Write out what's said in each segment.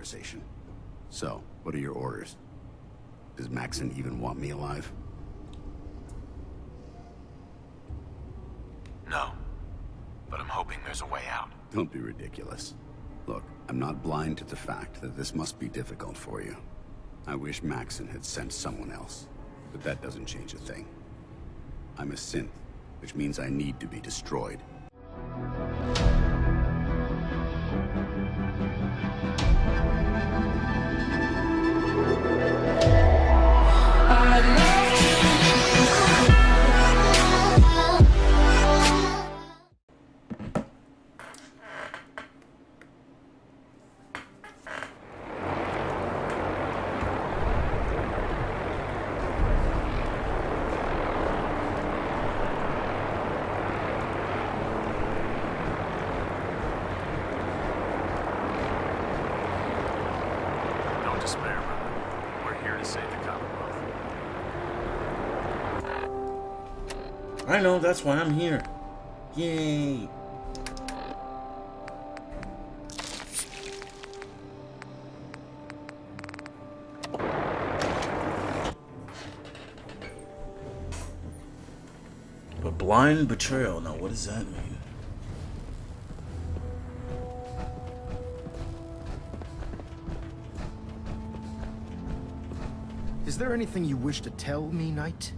conversation. So, what are your orders? Does Maxon even want me alive? No. But I'm hoping there's a way out. Don't be ridiculous. Look, I'm not blind to the fact that this must be difficult for you. I wish Maxon had sent someone else, but that doesn't change a thing. I'm a synth, which means I need to be destroyed. Don't despair, brother. We're here to save the Commonwealth. I know, that's why I'm here. Yay. But blind betrayal, now what does that mean? Is there anything you wish to tell me, Knight?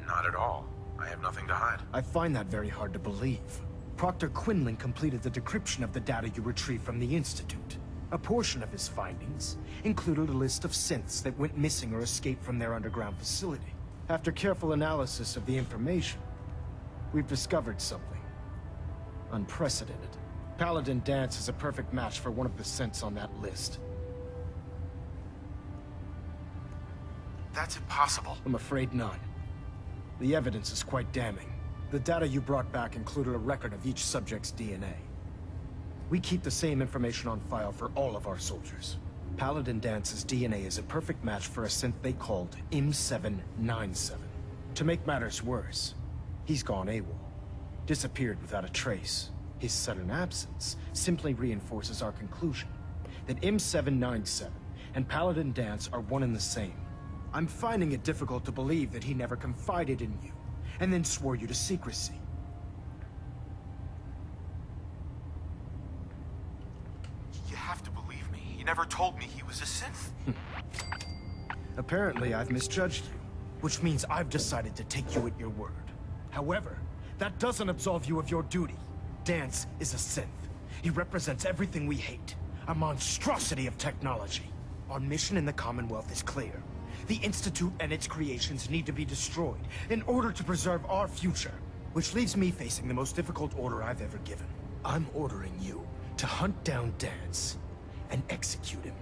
Not at all. I have nothing to hide. I find that very hard to believe. Proctor Quinlan completed the decryption of the data you retrieved from the Institute. A portion of his findings included a list of synths that went missing or escaped from their underground facility. After careful analysis of the information, we've discovered something unprecedented. Paladin Danse is a perfect match for one of the synths on that list. That's impossible. I'm afraid not. The evidence is quite damning. The data you brought back included a record of each subject's DNA. We keep the same information on file for all of our soldiers. Paladin Dance's DNA is a perfect match for a synth they called M797. To make matters worse, he's gone AWOL. Disappeared without a trace. His sudden absence simply reinforces our conclusion that M797 and Paladin Danse are one and the same. I'm finding it difficult to believe that he never confided in you, and then swore you to secrecy. You have to believe me. He never told me he was a synth. Apparently, I've misjudged you, which means I've decided to take you at your word. However, that doesn't absolve you of your duty. Danse is a synth. He represents everything we hate. A monstrosity of technology. Our mission in the Commonwealth is clear. The Institute and its creations need to be destroyed in order to preserve our future. Which leaves me facing the most difficult order I've ever given. I'm ordering you to hunt down Danse and execute him.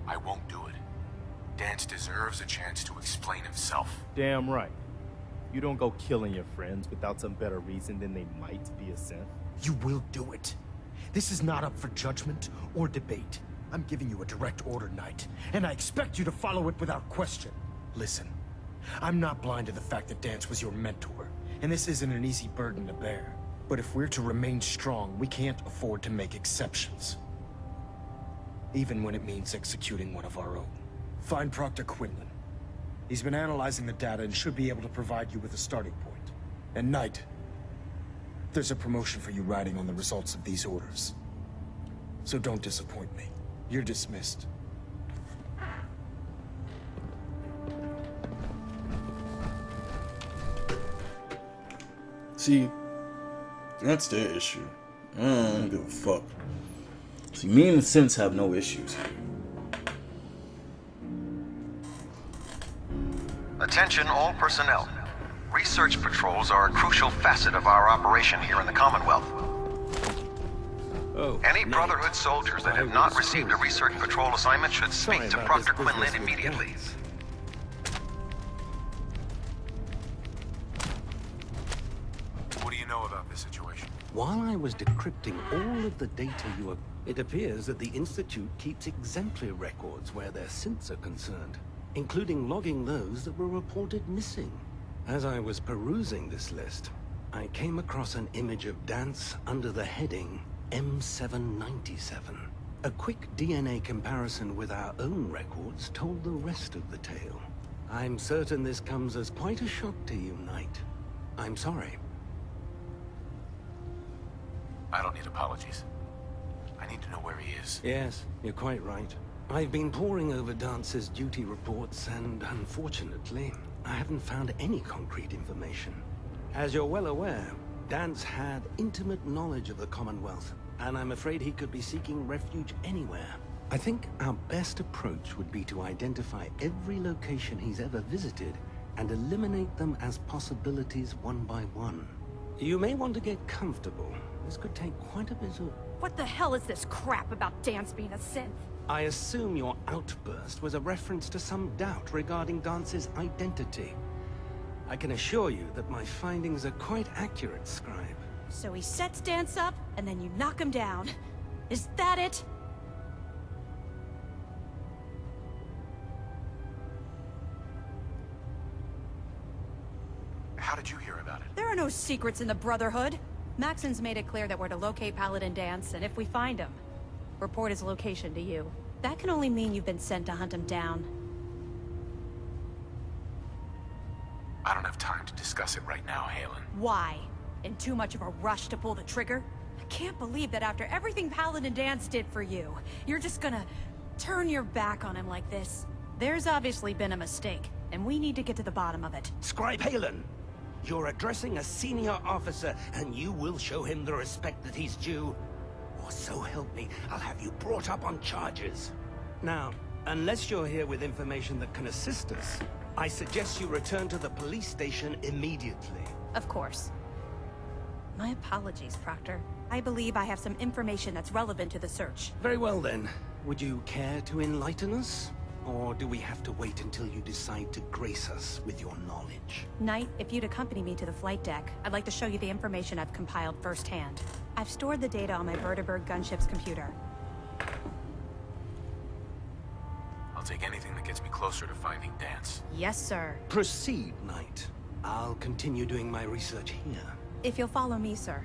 I won't do it. Danse deserves a chance to explain himself. Damn right. You don't go killing your friends without some better reason than they might be a synth. You will do it. This is not up for judgment or debate. I'm giving you a direct order, Knight, and I expect you to follow it without question. Listen, I'm not blind to the fact that Danse was your mentor, and this isn't an easy burden to bear. But if we're to remain strong, we can't afford to make exceptions. Even when it means executing one of our own. Find Proctor Quinlan. He's been analyzing the data and should be able to provide you with a starting point. And Knight, there's a promotion for you riding on the results of these orders. So don't disappoint me. You're dismissed. See, that's their issue. I don't give a fuck. See, me and the synths have no issues here. Attention all personnel. Research patrols are a crucial facet of our operation here in the Commonwealth. Any Brotherhood soldiers that have not received a research patrol assignment should speak to Proctor Quinlan immediately. What do you know about this situation? While I was decrypting all of the data you have, it appears that the Institute keeps exemplary records where their synths are concerned, including logging those that were reported missing. As I was perusing this list, I came across an image of Danse under the heading M797. A quick DNA comparison with our own records told the rest of the tale. I'm certain this comes as quite a shock to you, Knight. I'm sorry. I don't need apologies. I need to know where he is. Yes, you're quite right. I've been poring over Dance's duty reports, and unfortunately, I haven't found any concrete information. As you're well aware, Danse had intimate knowledge of the Commonwealth, and I'm afraid he could be seeking refuge anywhere. I think our best approach would be to identify every location he's ever visited and eliminate them as possibilities one by one. You may want to get comfortable. This could take quite a bit of... What the hell is this crap about Danse being a synth? I assume your outburst was a reference to some doubt regarding Dance's identity. I can assure you that my findings are quite accurate, Scribe. So he sets Danse up, and then you knock him down. Is that it? How did you hear about it? There are no secrets in the Brotherhood. Maxon's made it clear that we're to locate Paladin Danse, and if we find him, report his location to you. That can only mean you've been sent to hunt him down. I don't have time to discuss it right now, Halen. Why? In too much of a rush to pull the trigger? I can't believe that after everything Paladin Danse did for you, you're just gonna turn your back on him like this. There's obviously been a mistake, and we need to get to the bottom of it. Scribe Halen! You're addressing a senior officer, and you will show him the respect that he's due. Or so help me, I'll have you brought up on charges. Now, unless you're here with information that can assist us, I suggest you return to the police station immediately. Of course. My apologies, Proctor. I believe I have some information that's relevant to the search. Very well then. Would you care to enlighten us? Or do we have to wait until you decide to grace us with your knowledge? Knight, if you'd accompany me to the flight deck, I'd like to show you the information I've compiled firsthand. I've stored the data on my Vertibird gunship's computer. I'll take anything that gets me closer to finding Danse. Yes, sir. Proceed, Knight. I'll continue doing my research here. If you'll follow me, sir.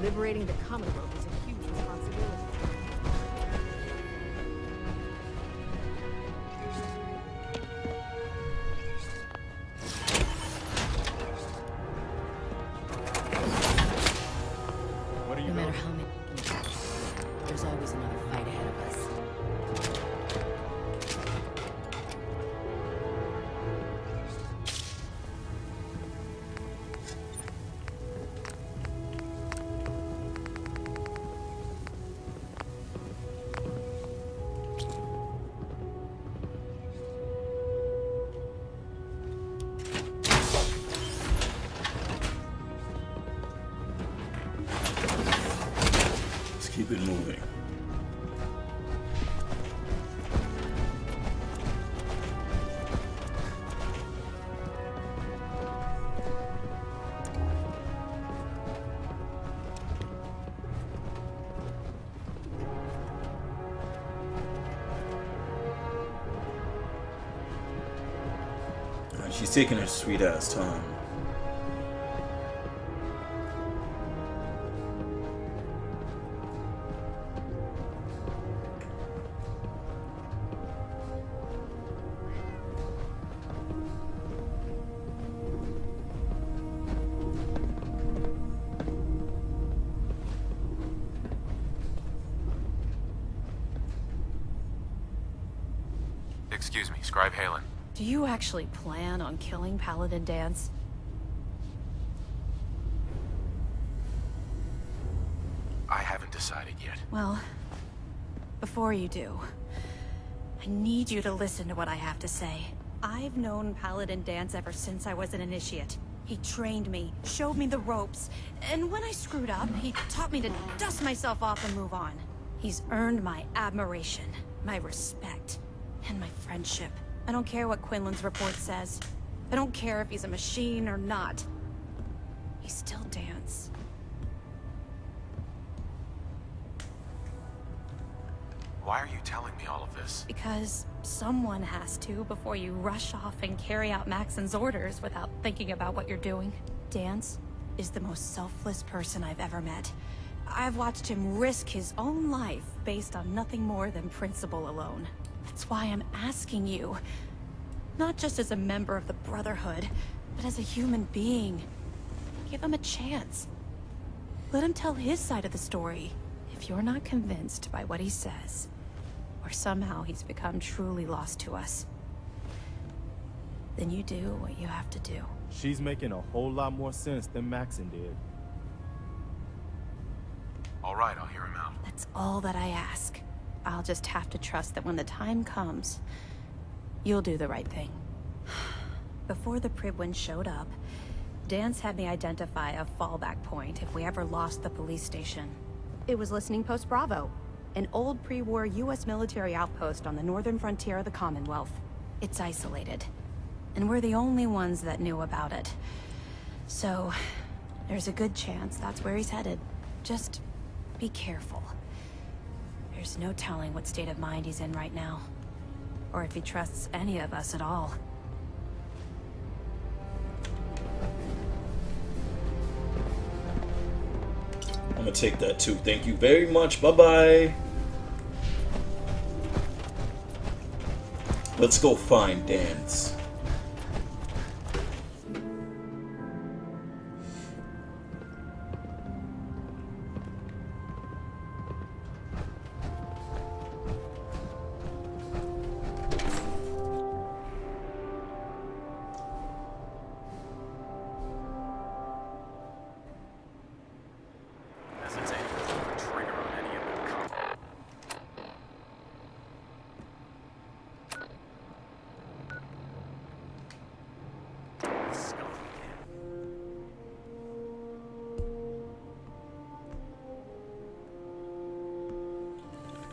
Liberating the Commonwealth is a huge responsibility. What are you No matter building? how many, there's always another fight ahead of us. Let's keep it moving. She's taking her sweet ass time. Excuse me, Scribe Halen. Do you actually plan on killing Paladin Danse? I haven't decided yet. Well, before you do, I need you to listen to what I have to say. I've known Paladin Danse ever since I was an initiate. He trained me, showed me the ropes, and when I screwed up, he taught me to dust myself off and move on. He's earned my admiration, my respect, and my friendship. I don't care what Quinlan's report says. I don't care if he's a machine or not. He's still Danse. Why are you telling me all of this? Because Someone has to before you rush off and carry out Maxon's orders without thinking about what you're doing. Danse is the most selfless person I've ever met. I've watched him risk his own life based on nothing more than principle alone. That's why I'm asking you, not just as a member of the Brotherhood, but as a human being. Give him a chance. Let him tell his side of the story. If you're not convinced by what he says, or somehow he's become truly lost to us, then you do what you have to do. She's making a whole lot more sense than Maxon did. All right, I'll hear him out. That's all that I ask. I'll just have to trust that when the time comes, you'll do the right thing. Before the Pribwin showed up, Danse had me identify a fallback point if we ever lost the police station. It was Listening Post Bravo, an old pre-war US military outpost on the northern frontier of the Commonwealth. It's isolated, and we're the only ones that knew about it. So, there's a good chance that's where he's headed. Just be careful. There's no telling what state of mind he's in right now, or if he trusts any of us at all. I'm gonna take that too. Thank you very much. Bye-bye. Let's go find Danse.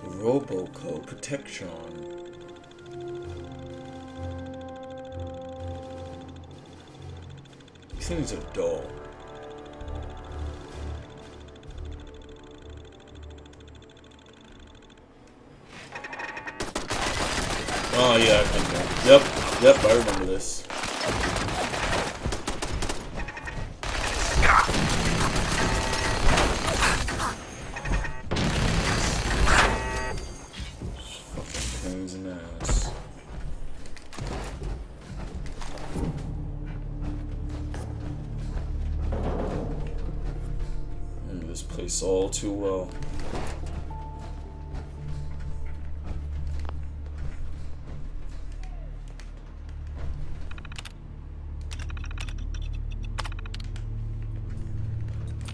Roboco protection. These things are dull. Oh yeah, I think that. Yep, I remember this. All too well.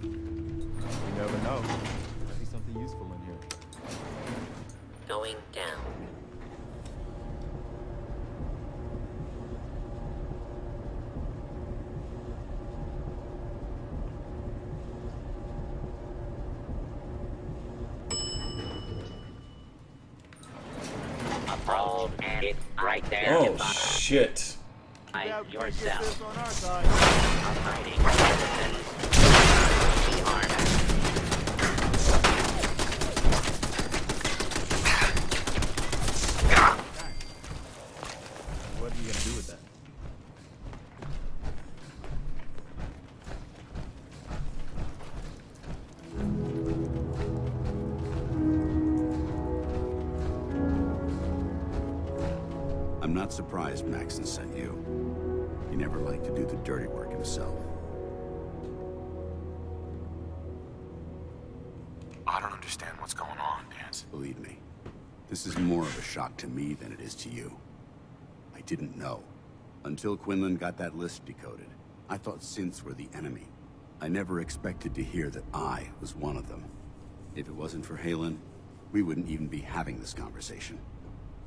You never know. Might be something useful in here. Going down. It's right there. Oh shit. Yourself. I'm hiding. Be armed. What are you gonna do with that? I'm not surprised Maxon sent you. He never liked to do the dirty work himself. I don't understand what's going on, Danse. Believe me, this is more of a shock to me than it is to you. I didn't know. Until Quinlan got that list decoded, I thought synths were the enemy. I never expected to hear that I was one of them. If it wasn't for Halen, we wouldn't even be having this conversation.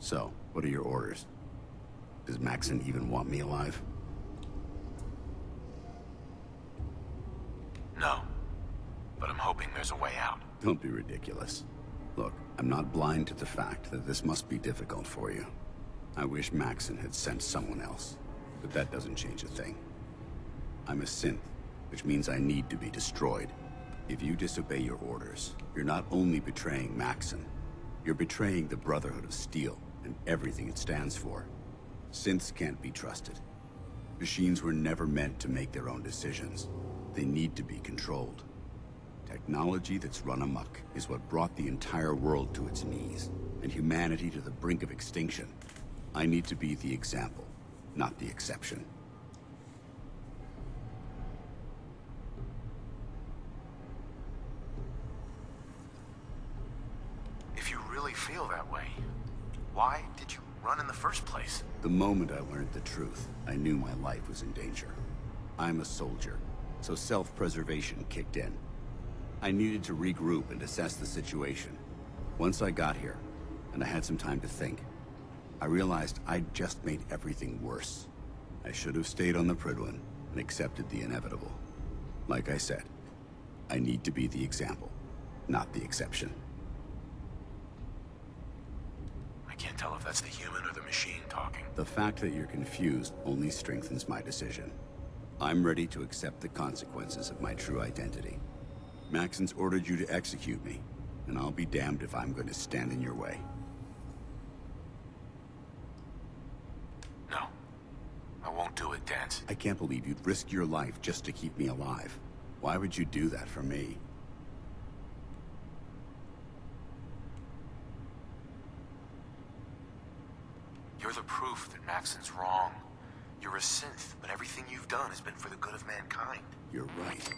So, what are your orders? Does Maxon even want me alive? No. But I'm hoping there's a way out. Don't be ridiculous. Look, I'm not blind to the fact that this must be difficult for you. I wish Maxon had sent someone else, but that doesn't change a thing. I'm a synth, which means I need to be destroyed. If you disobey your orders, you're not only betraying Maxon, you're betraying the Brotherhood of Steel, and everything it stands for. Synths can't be trusted. Machines were never meant to make their own decisions. They need to be controlled. Technology that's run amok is what brought the entire world to its knees, and humanity to the brink of extinction. I need to be the example, not the exception. If you really feel that way, why did you run in the first place? The moment I learned the truth, I knew my life was in danger. I'm a soldier, so self-preservation kicked in. I needed to regroup and assess the situation. Once I got here, and I had some time to think, I realized I'd just made everything worse. I should have stayed on the Prydwen and accepted the inevitable. Like I said, I need to be the example, not the exception. I can't tell if that's the human or the machine talking. The fact that you're confused only strengthens my decision. I'm ready to accept the consequences of my true identity. Maxon's ordered you to execute me, and I'll be damned if I'm going to stand in your way. No. I won't do it, Danse. I can't believe you'd risk your life just to keep me alive. Why would you do that for me? You're the proof that Maxon's wrong. You're a synth, but everything you've done has been for the good of mankind. You're right.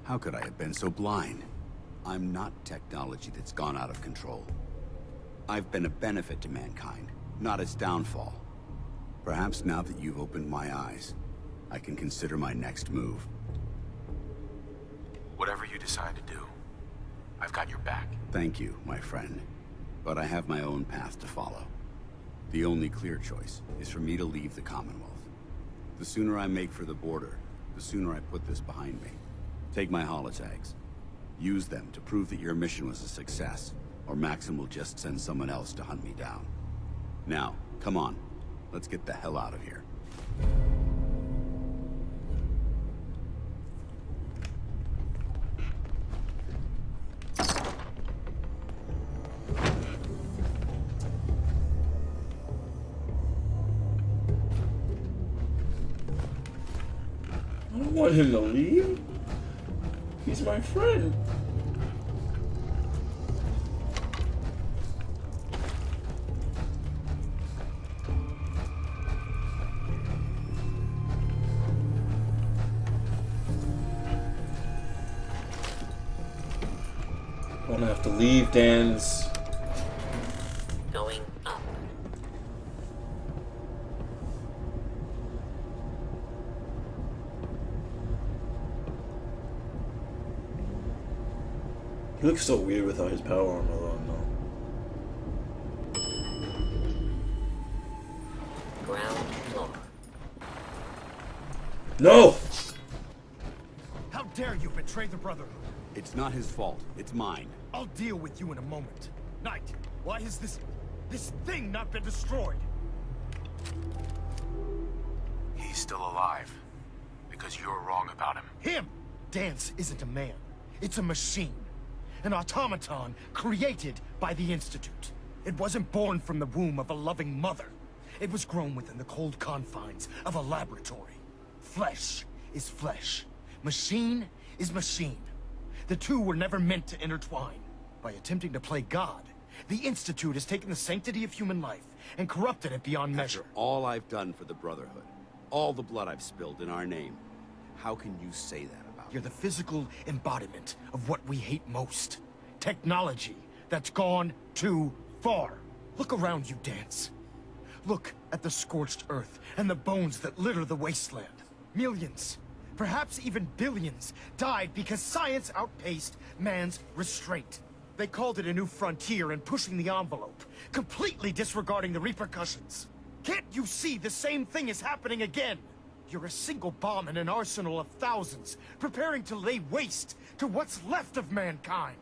How could I have been so blind? I'm not technology that's gone out of control. I've been a benefit to mankind, not its downfall. Perhaps now that you've opened my eyes, I can consider my next move. Whatever you decide to do, I've got your back. Thank you, my friend. But I have my own path to follow. The only clear choice is for me to leave the Commonwealth. The sooner I make for the border, the sooner I put this behind me. Take my holotags. Use them to prove that your mission was a success, or Maxim will just send someone else to hunt me down. Now, come on. Let's get the hell out of here. I don't want him to leave. He's my friend. I'm gonna have to leave Dan's. Going up. He looks so weird without his power armor on, though. Ground floor. No! How dare you betray the Brotherhood? It's not his fault. It's mine. I'll deal with you in a moment. Knight, why has this thing not been destroyed? He's still alive. Because you're wrong about him. Him! Danse isn't a man. It's a machine. An automaton created by the Institute. It wasn't born from the womb of a loving mother. It was grown within the cold confines of a laboratory. Flesh is flesh. Machine is machine. The two were never meant to intertwine. By attempting to play God, the Institute has taken the sanctity of human life and corrupted it beyond measure. After all I've done for the Brotherhood, all the blood I've spilled in our name, how can you say that about You're the physical embodiment of what we hate most. Technology that's gone too far. Look around you, Danse. Look at the scorched earth and the bones that litter the wasteland. Millions, perhaps even billions, died because science outpaced man's restraint. They called it a new frontier and pushing the envelope, completely disregarding the repercussions. Can't you see the same thing is happening again? You're a single bomb in an arsenal of thousands, preparing to lay waste to what's left of mankind.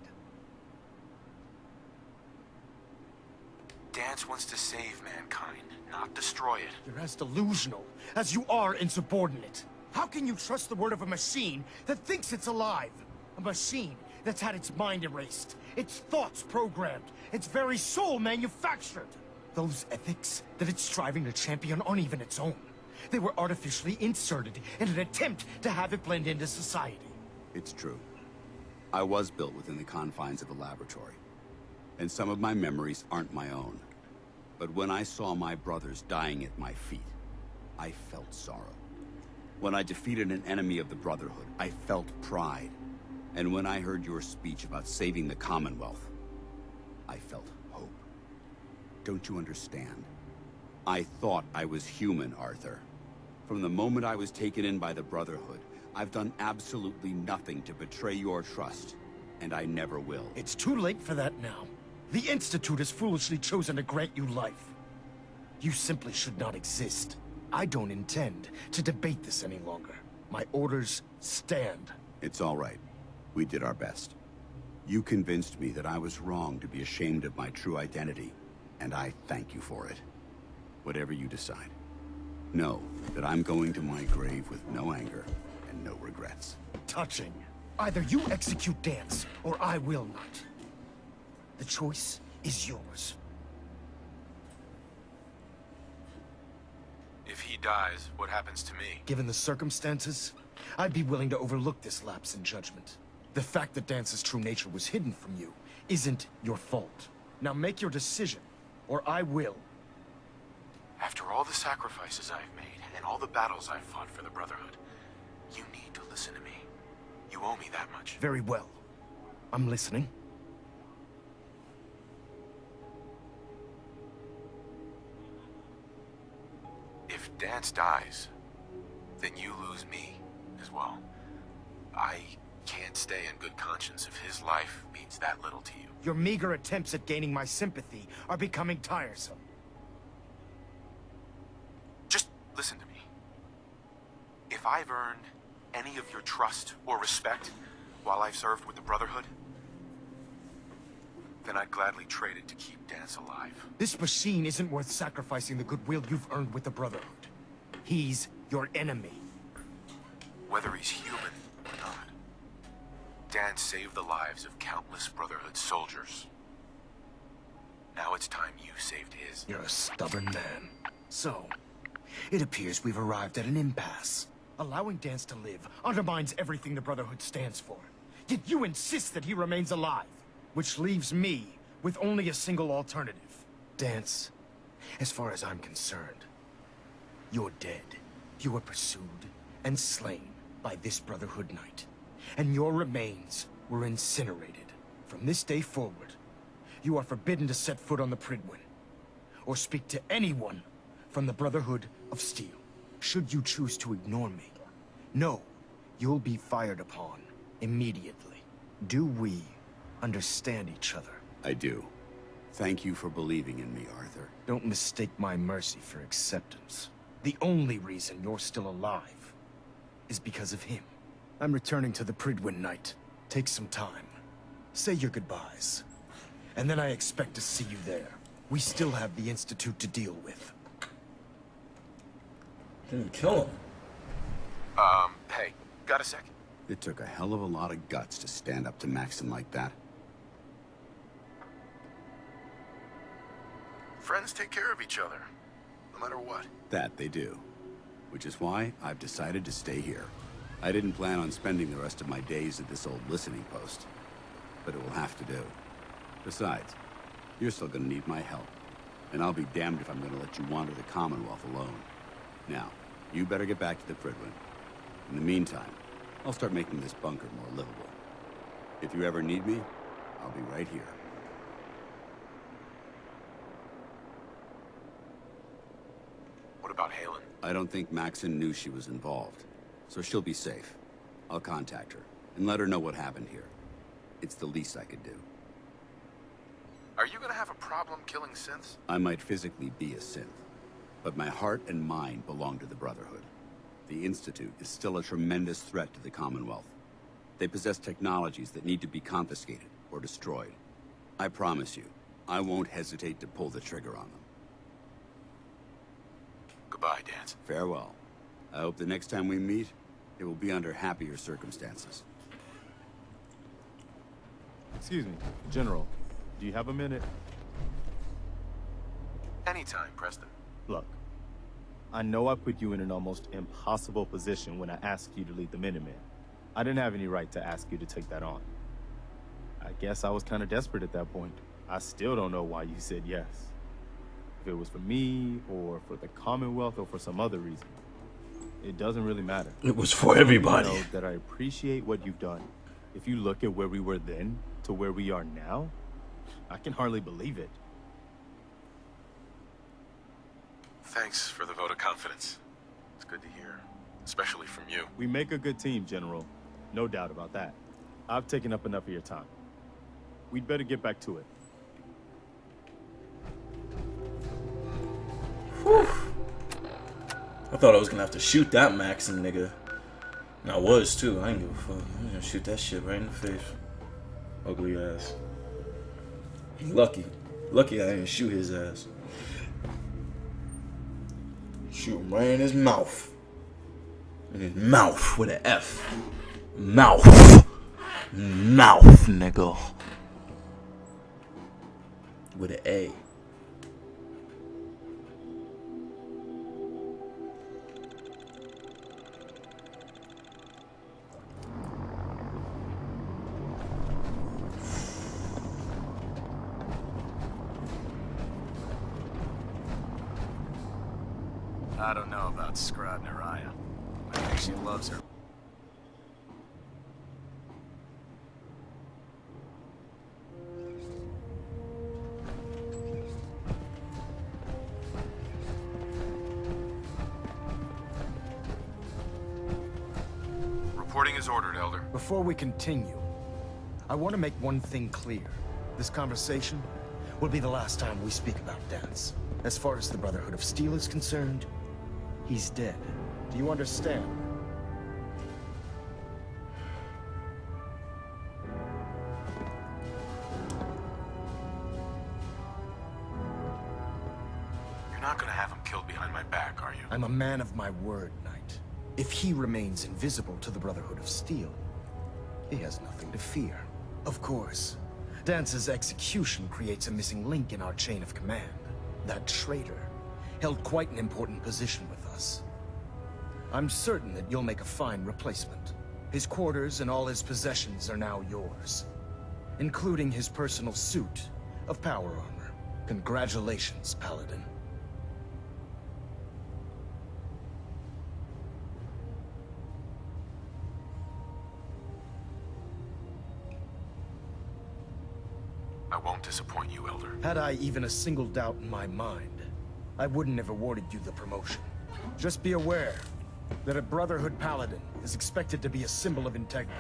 Danse wants to save mankind, not destroy it. You're as delusional as you are insubordinate. How can you trust the word of a machine that thinks it's alive? A machine that's had its mind erased, its thoughts programmed, its very soul manufactured. Those ethics that it's striving to champion aren't even its own. They were artificially inserted in an attempt to have it blend into society. It's true. I was built within the confines of a laboratory, and some of my memories aren't my own. But when I saw my brothers dying at my feet, I felt sorrow. When I defeated an enemy of the Brotherhood, I felt pride. And when I heard your speech about saving the Commonwealth, I felt hope. Don't you understand? I thought I was human, Arthur. From the moment I was taken in by the Brotherhood, I've done absolutely nothing to betray your trust, and I never will. It's too late for that now. The Institute has foolishly chosen to grant you life. You simply should not exist. I don't intend to debate this any longer. My orders stand. It's all right. We did our best. You convinced me that I was wrong to be ashamed of my true identity, and I thank you for it. Whatever you decide. Know that I'm going to my grave with no anger and no regrets. Touching. Either you execute Danse, or I will not. The choice is yours. If he dies, what happens to me? Given the circumstances, I'd be willing to overlook this lapse in judgment. The fact that Dance's true nature was hidden from you isn't your fault. Now make your decision, or I will. After all the sacrifices I've made, and all the battles I've fought for the Brotherhood, you need to listen to me. You owe me that much. Very well. I'm listening. If Danse dies, then you lose me as well. I can't stay in good conscience if his life means that little to you. Your meager attempts at gaining my sympathy are becoming tiresome. Just listen to me. If I've earned any of your trust or respect while I've served with the Brotherhood, then I'd gladly trade it to keep Danse alive. This machine isn't worth sacrificing the goodwill you've earned with the Brotherhood. He's your enemy. Whether he's human or not, Danse saved the lives of countless Brotherhood soldiers. Now it's time you saved his. You're a stubborn man. So, it appears we've arrived at an impasse. Allowing Danse to live undermines everything the Brotherhood stands for. Yet you insist that he remains alive, which leaves me with only a single alternative. Danse, as far as I'm concerned, you're dead. You were pursued and slain by this Brotherhood Knight, and your remains were incinerated. From this day forward, you are forbidden to set foot on the Pridwin, or speak to anyone from the Brotherhood of Steel. Should you choose to ignore me, know you'll be fired upon immediately. Do we understand each other? I do. Thank you for believing in me, Arthur. Don't mistake my mercy for acceptance. The only reason you're still alive is because of him. I'm returning to the Pridwin Knight. Take some time. Say your goodbyes. And then I expect to see you there. We still have the Institute to deal with. Didn't kill him. Hey, got a second? It took a hell of a lot of guts to stand up to Maxon like that. Friends take care of each other, no matter what. That they do. Which is why I've decided to stay here. I didn't plan on spending the rest of my days at this old listening post. But it will have to do. Besides, you're still gonna need my help. And I'll be damned if I'm gonna let you wander the Commonwealth alone. Now, you better get back to the Pridwin. In the meantime, I'll start making this bunker more livable. If you ever need me, I'll be right here. What about Halen? I don't think Maxon knew she was involved, so she'll be safe. I'll contact her, and let her know what happened here. It's the least I could do. Are you gonna have a problem killing synths? I might physically be a synth, but my heart and mind belong to the Brotherhood. The Institute is still a tremendous threat to the Commonwealth. They possess technologies that need to be confiscated or destroyed. I promise you, I won't hesitate to pull the trigger on them. Goodbye, Danse. Farewell. I hope the next time we meet, it will be under happier circumstances. Excuse me, General. Do you have a minute? Anytime, Preston. Look, I know I put you in an almost impossible position when I asked you to lead the Minutemen. I didn't have any right to ask you to take that on. I guess I was kind of desperate at that point. I still don't know why you said yes. If it was for me, or for the Commonwealth, or for some other reason. It doesn't really matter. It was for everybody. I know that I appreciate what you've done. If you look at where we were then to where we are now, I can hardly believe it. Thanks for the vote of confidence. It's good to hear, especially from you. We make a good team, General. No doubt about that. I've taken up enough of your time. We'd better get back to it. Whew. I thought I was gonna have to shoot that Maxim nigga. And I was too. I ain't give a fuck. I'm gonna shoot that shit right in the face. Ugly ass. Lucky. Lucky I didn't shoot his ass. Shoot him right in his mouth. In his mouth with an F. Mouth. Mouth, nigga. With an A. I don't know about Scrod Naraya. I think she loves her. Reporting is ordered, Elder. Before we continue, I want to make one thing clear. This conversation will be the last time we speak about Danse. As far as the Brotherhood of Steel is concerned, he's dead. Do you understand? You're not gonna have him killed behind my back, are you? I'm a man of my word, Knight. If he remains invisible to the Brotherhood of Steel, he has nothing to fear. Of course, Dance's execution creates a missing link in our chain of command. That traitor held quite an important position with us. I'm certain that you'll make a fine replacement. His quarters and all his possessions are now yours, including his personal suit of power armor. Congratulations, Paladin. I won't disappoint you, Elder. Had I even a single doubt in my mind, I wouldn't have awarded you the promotion. Just be aware that a Brotherhood Paladin is expected to be a symbol of integrity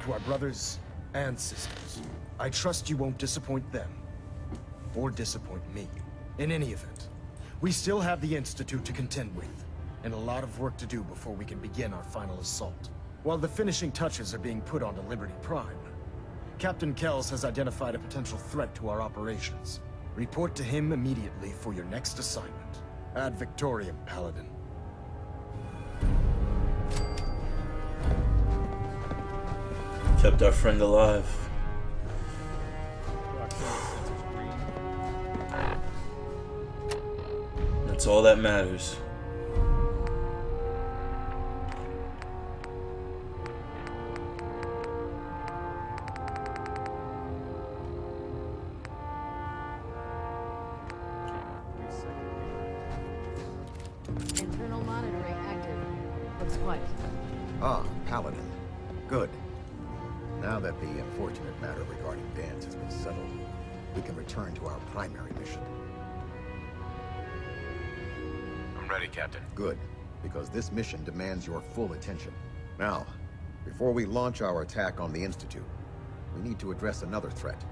to our brothers and sisters. I trust you won't disappoint them, or disappoint me. In any event, we still have the Institute to contend with, and a lot of work to do before we can begin our final assault. While the finishing touches are being put onto Liberty Prime, Captain Kells has identified a potential threat to our operations. Report to him immediately for your next assignment. Ad Victoriam, Paladin. Kept our friend alive. That's all that matters. Internal monitoring active. Looks quiet. Ah, Paladin. Good. Now that the unfortunate matter regarding Danse has been settled, we can return to our primary mission. I'm ready, Captain. Good, because this mission demands your full attention. Now, before we launch our attack on the Institute, we need to address another threat.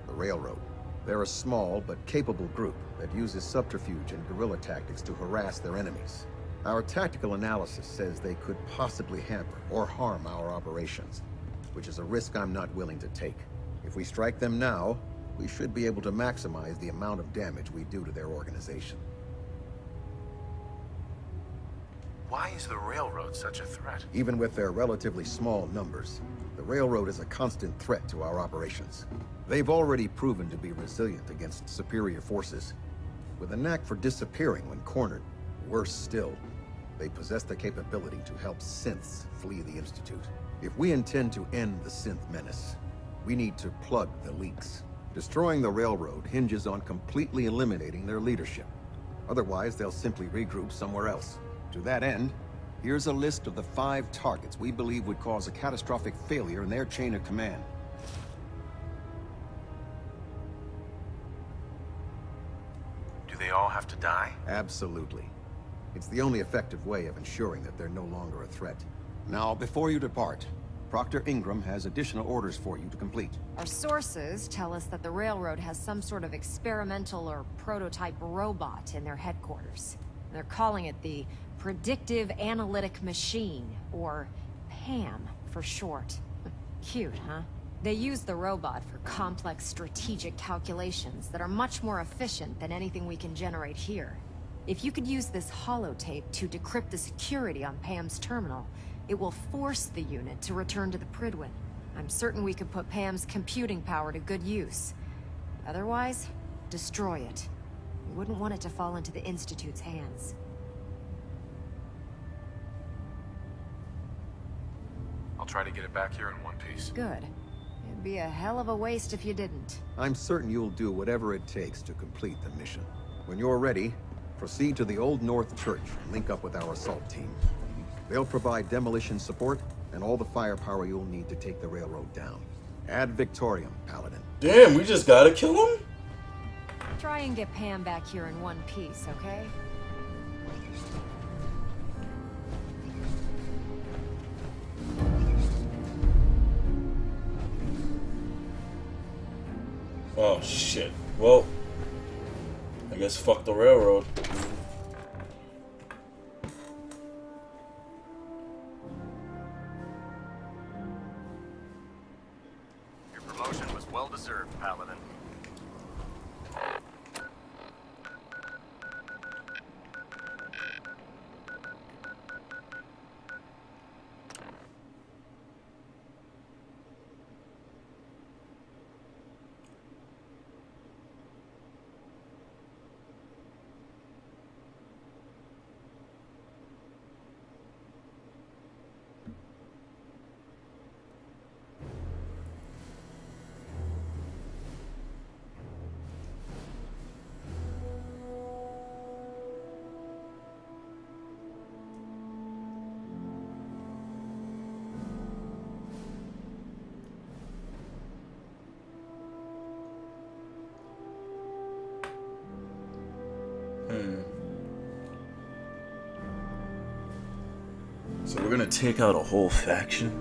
The Railroad. They're a small but capable group that uses subterfuge and guerrilla tactics to harass their enemies. Our tactical analysis says they could possibly hamper or harm our operations, which is a risk I'm not willing to take. If we strike them now, we should be able to maximize the amount of damage we do to their organization. Why is the Railroad such a threat? Even with their relatively small numbers, the Railroad is a constant threat to our operations. They've already proven to be resilient against superior forces, with a knack for disappearing when cornered. Worse still, they possess the capability to help synths flee the Institute. If we intend to end the synth menace, we need to plug the leaks. Destroying the railroad hinges on completely eliminating their leadership. Otherwise, they'll simply regroup somewhere else. To that end, here's a list of the 5 targets we believe would cause a catastrophic failure in their chain of command. Do they all have to die? Absolutely. It's the only effective way of ensuring that they're no longer a threat. Now, before you depart, Proctor Ingram has additional orders for you to complete. Our sources tell us that the railroad has some sort of experimental or prototype robot in their headquarters. They're calling it the Predictive Analytic Machine, or PAM for short. Cute, huh? They use the robot for complex strategic calculations that are much more efficient than anything we can generate here. If you could use this holotape to decrypt the security on PAM's terminal, it will force the unit to return to the Prydwen. I'm certain we could put PAM's computing power to good use. Otherwise, destroy it. We wouldn't want it to fall into the Institute's hands. I'll try to get it back here in one piece. Good. It'd be a hell of a waste if you didn't. I'm certain you'll do whatever it takes to complete the mission. When you're ready, proceed to the Old North Church and link up with our assault team. They'll provide demolition support and all the firepower you'll need to take the railroad down. Ad Victoriam, Paladin. Damn, we just gotta kill him? Try and get Pam back here in one piece, okay? Oh shit. Well, I guess fuck the railroad. Your promotion was well deserved, Paladin. So we're gonna take out a whole faction?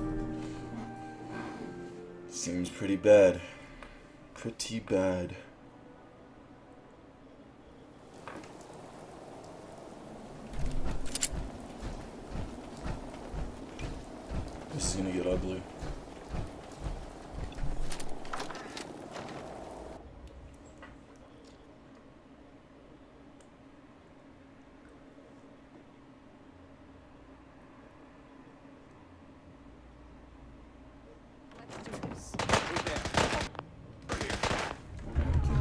Seems pretty bad. Pretty bad. This is gonna get ugly. Give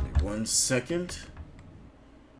me 1 second.